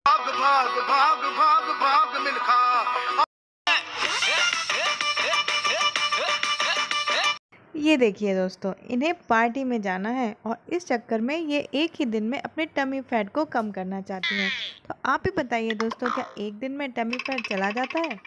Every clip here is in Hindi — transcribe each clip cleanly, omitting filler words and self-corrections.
भाग भाग भाग भाग भाग मिल्खा। ये देखिए दोस्तों, इन्हें पार्टी में जाना है और इस चक्कर में ये एक ही दिन में अपने टमी फैट को कम करना चाहती हैं। तो आप ही बताइए दोस्तों, क्या एक दिन में टमी फैट चला जाता है?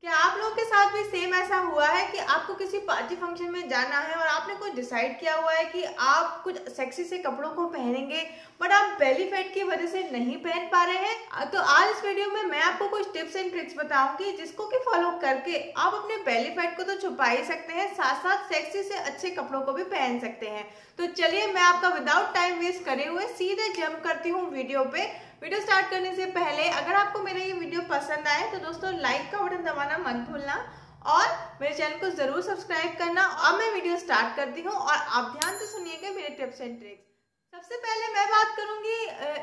क्या आप लोगों के साथ भी सेम ऐसा हुआ है कि आपको किसी पार्टी फंक्शन में जाना है और आपने कुछ डिसाइड किया हुआ है कि आप कुछ सेक्सी से कपड़ों को पहनेंगे, बट आप बेली फैट की वजह से नहीं पहन पा रहे हैं? तो आज इस वीडियो में मैं आपको कुछ टिप्स एंड ट्रिक्स बताऊंगी जिसको कि फॉलो करके आप अपने बेली फैट को तो छुपा ही सकते हैं, साथ साथ सेक्सी से अच्छे कपड़ों को भी पहन सकते हैं। तो चलिए मैं आपका विदाउट टाइम वेस्ट करे हुए सीधे जंप करती हूँ वीडियो पे। वीडियो स्टार्ट करने से पहले अगर आपको मेरा ये वीडियो पसंद आए तो दोस्तों लाइक का बटन दबाना मत भूलना और मेरे चैनल को जरूर सब्सक्राइब करना। अब मैं वीडियो स्टार्ट करती हूँ और आप ध्यान से सुनिएगा मेरे टिप्स एंड ट्रिक्स। सबसे पहले मैं बात करूंगी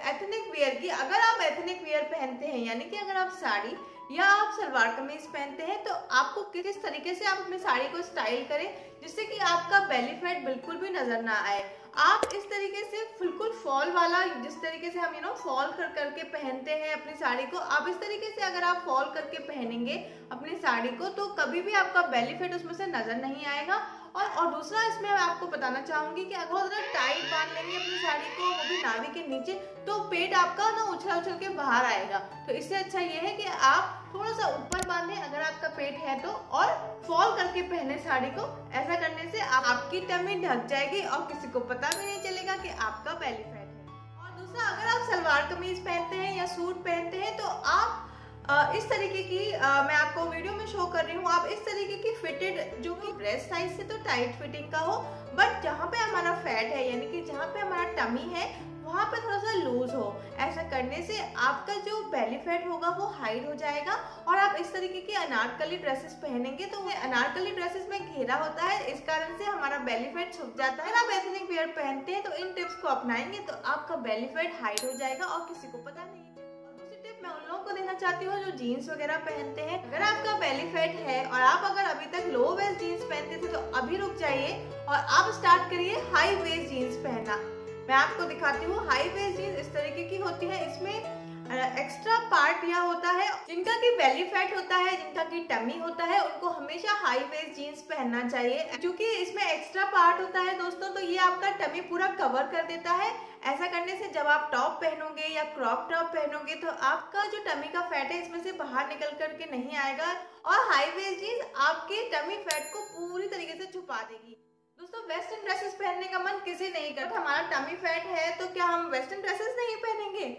एथनिक वेयर की। अगर आप एथनिक वेयर पहनते हैं, यानी कि अगर आप साड़ी या आप सलवार कमीज पहनते हैं, तो आपको किस तरीके से आप अपनी साड़ी को स्टाइल करें जिससे कि आपका बेली फैट बिल्कुल भी नजर ना आए। आप इस तरीके से बिल्कुल फॉल वाला, जिस तरीके से हम फॉल कर करके पहनते हैं अपनी साड़ी को, आप इस तरीके से अगर आप फॉल करके पहनेंगे अपनी साड़ी को तो कभी भी आपका बेली फैट उसमें से नजर नहीं आएगा। और दूसरा इसमें मैं आपको बताना चाहूंगी कि अगर बहुत ज्यादा टाइट बांध लेंगे अपनी साड़ी को, वो भी नाभि के नीचे, तो पेट आपका ना उछल उछल के बाहर आएगा। तो इससे अच्छा ये है कि आप थोड़ा सा ऊपर बांधे अगर आपका पेट है तो, और फॉल करके पहने साड़ी को। ऐसा करने से आपकी टमी ढक जाएगी और किसी को पता भी नहीं चलेगा कि आपका बेली फैट है। और दूसरा, अगर आप सलवार कमीज पहनते हैं या सूट पहनते हैं तो आप इस तरीके की मैं आपको वीडियो में शो कर रही हूँ, आप इस तरीके की फिटेड, जो कि ब्रेस्ट साइज से तो टाइट फिटिंग का हो, बट जहाँ पे हमारा फैट है यानी कि जहाँ पे हमारा टमी है वहाँ पे थोड़ा सा लूज हो। ऐसा करने से आपका जो बेली फैट होगा वो हाइड हो जाएगा। और आप इस तरीके की अनारकली ड्रेसेस पहनेंगे तो अनारकली ड्रेसेस में घेरा होता है, इस कारण से हमारा बेली फैट छुप जाता है। आप एथनिक वेयर पहनते हैं तो इन टिप्स को अपनाएंगे तो आपका बेली फैट हाइड हो जाएगा और किसी को पता नहीं। मैं उन लोगों को देना चाहती हूँ जो जीन्स वगैरह पहनते हैं। अगर आपका बेली फैट है और आप अगर अभी तक लो वेस्ट जीन्स पहनते थे तो अभी रुक जाइए और आप स्टार्ट करिए हाई वेस्ट जीन्स पहनना। मैं आपको दिखाती हूँ हाई वेस्ट जीन्स इस तरीके की होती है। इसमें एक्स्ट्रा पार्ट यह होता है, जिनका की बेली फैट होता है, जिनका की टमी होता है, उनको हमेशा हाई वेस्ट जीन्स पहनना चाहिए। क्योंकि इसमें एक्स्ट्रा पार्ट होता है दोस्तों, तो ये आपका टमी पूरा कवर कर देता है। ऐसा करने से जब आप टॉप पहनोगे या क्रॉप टॉप पहनोगे तो आपका जो टमी का फैट है इसमें से बाहर निकल करके नहीं आएगा और हाई वेस्ट जीन्स आपके टमी फैट को पूरी तरीके से छुपा देगी। दोस्तों, वेस्टर्न ड्रेसेस पहनने का मन किसी नहीं करता। हमारा टमी फैट है तो क्या हम वेस्टर्न ड्रेसेस नहीं पहनेंगे?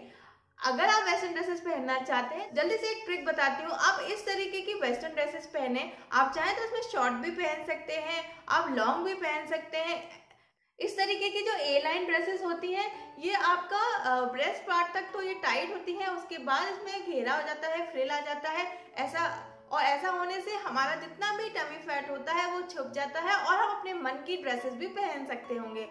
अगर आप वेस्टर्न ड्रेसेस पहनना चाहते हैं, जल्दी से एक ट्रिक बताती हूँ। आप इस तरीके की वेस्टर्न ड्रेसेस पहने, आप चाहें तो इसमें शॉर्ट भी पहन सकते हैं, आप लॉन्ग भी पहन सकते हैं। इस तरीके की जो ए लाइन ड्रेसेस होती हैं ये आपका ब्रेस्ट पार्ट तक तो ये टाइट होती है, उसके बाद इसमें घेरा हो जाता है, फ्रिल आ जाता है ऐसा होने से हमारा जितना भी टमी फैट होता है वो छुप जाता है और हम अपने मन की ड्रेसेस भी पहन सकते होंगे।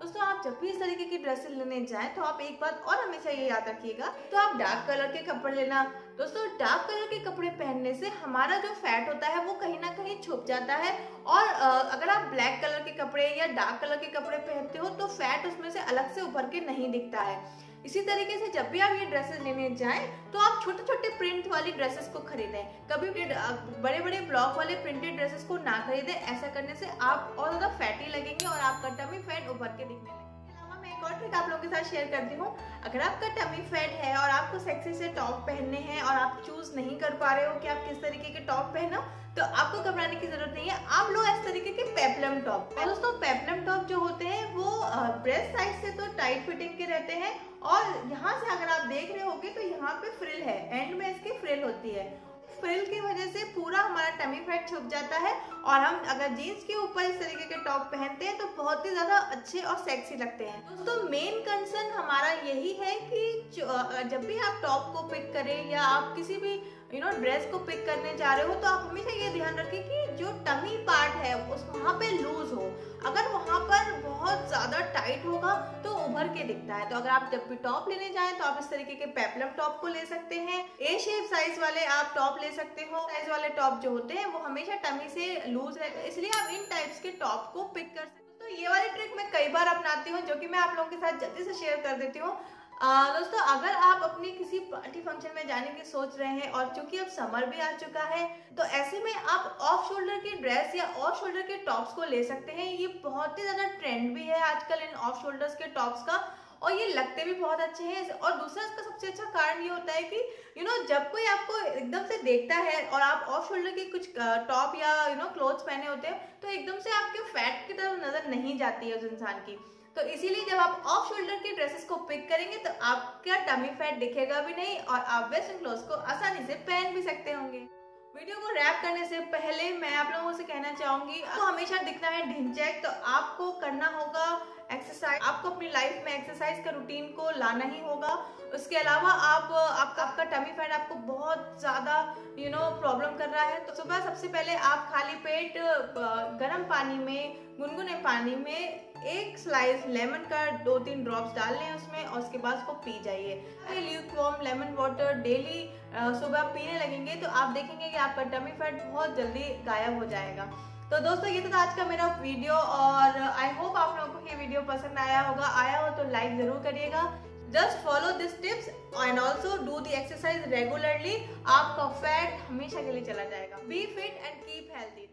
दोस्तों, आप जब भी इस तरीके की ड्रेसेस लेने जाएं तो आप एक बात और हमेशा ये याद रखिएगा, तो आप डार्क कलर के कपड़े लेना। दोस्तों, डार्क कलर के कपड़े पहनने से हमारा जो फैट होता है वो कहीं ना कहीं छुप जाता है। और अगर आप ब्लैक कलर के कपड़े या डार्क कलर के कपड़े पहनते हो तो फैट उसमें से अलग से उभर के नहीं दिखता है। इसी तरीके से जब भी आप ये ड्रेसेस लेने जाएं तो आप छोटे छोटे प्रिंट वाली ड्रेसेस को खरीदें, कभी बड़े बड़े ब्लॉक वाले प्रिंटेड ड्रेसेस को ना खरीदें। ऐसा करने से आप और ज्यादा फैटी लगेंगे और आपका टमी फैट उभर के दिखने लगेगा। मैं एक और ट्रिक आप लोगों के साथ शेयर करती हूँ। अगर आपका टमी फैट है और आपको सेक्सी से टॉप पहनने हैं और आप चूज नहीं कर पा रहे हो कि आप किस तरीके के टॉप पहनो, तो आपको घबराने की जरूरत नहीं है। आप लो इस तरीके के पेप्लम टॉप। और दोस्तों, पेप्लम टॉप जो होते हैं वो ब्रेस्ट साइज से तो टाइट फिटिंग के रहते हैं और यहाँ से अगर आप देख रहे होगे तो यहाँ पे फ्रिल है, एंड में इसकी फ्रिल होती है। फ्रिल की वजह से पूरा हमारा टमी फैट छुप जाता है और हम अगर जीन्स के ऊपर इस तरीके के टॉप पहनते हैं तो बहुत ही ज्यादा अच्छे और सेक्सी लगते हैं। दोस्तों, मेन कंसर्न हमारा यही है कि जब भी आप टॉप को पिक करें या आप किसी भी ड्रेस को पिक करने जा रहे हो तो आप हमेशा ये ध्यान रखें कि जो टमी पार्ट है उस वहाँ पे लूज हो। अगर वहाँ पर बहुत ज्यादा टाइट होगा तो उभर के दिखता है। तो अगर आप जब भी टॉप लेने जाएं तो आप इस तरीके के पेप्लम टॉप को ले सकते हैं। ए शेप साइज वाले आप टॉप ले सकते हो। साइज वाले टॉप जो होते हैं वो हमेशा टमी से लूज रहते हैं, इसलिए आप इन टाइप्स के टॉप को पिक कर सकते हो। तो ये वाली ट्रिक मैं कई बार अपनाती हूँ जो कि मैं आप लोगों के साथ जल्दी से शेयर कर देती हूँ। दोस्तों अगर आप अपनी किसी पार्टी फंक्शन में जाने की सोच रहे हैं और चूंकि अब समर भी आ चुका है, तो ऐसे में आप ऑफ शोल्डर की ड्रेस या ऑफ शोल्डर के टॉप्स को ले सकते हैं। ये बहुत ही ज्यादा ट्रेंड भी है आजकल इन ऑफ शोल्डर्स के टॉप्स का, और ये लगते भी बहुत अच्छे हैं। और दूसरा इसका सबसे अच्छा कारण ये होता है कि जब कोई आपको एकदम से देखता है और आप ऑफ शोल्डर के कुछ टॉप या क्लोथ्स पहने होते हैं, तो एकदम से आपके फैट की तरफ नजर नहीं जाती है उस इंसान की। तो इसीलिए जब आप ऑफ शोल्डर के ड्रेसेस को पिक करेंगे तो आपका टमी फैट दिखेगा भी नहीं और आप वेस्टर्न क्लोथ्स को आसानी से पहन भी सकते होंगे। वीडियो को रैप करने से पहले मैं आप लोगों से कहना चाहूंगी, आपको हमेशा दिखना है ढिंचैक, तो आपको करना होगा एक्सरसाइज। आपको अपनी लाइफ में एक्सरसाइज का रूटीन को लाना ही होगा। उसके अलावा आपका टमी फैट आपको बहुत ज्यादा प्रॉब्लम कर रहा है, तो सुबह सबसे पहले आप खाली पेट गर्म पानी में, गुनगुने पानी में 1 स्लाइस लेमन का 2-3 ड्रॉप्स डाल लें उसमें, और उसके बाद उसको पी जाइए। ल्यूकवार्म लेमन वाटर डेली सुबह पीने लगेंगे तो आप देखेंगे कि आपका टमी फैट बहुत जल्दी गायब हो जाएगा। तो दोस्तों ये था आज का मेरा वीडियो, और आई होप आप लोगों को ये वीडियो पसंद आया होगा। आया हो तो लाइक जरूर करिएगा। Just follow this tips and also do the exercise regularly. आपका फैट हमेशा के लिए चला जाएगा। Be fit and keep healthy.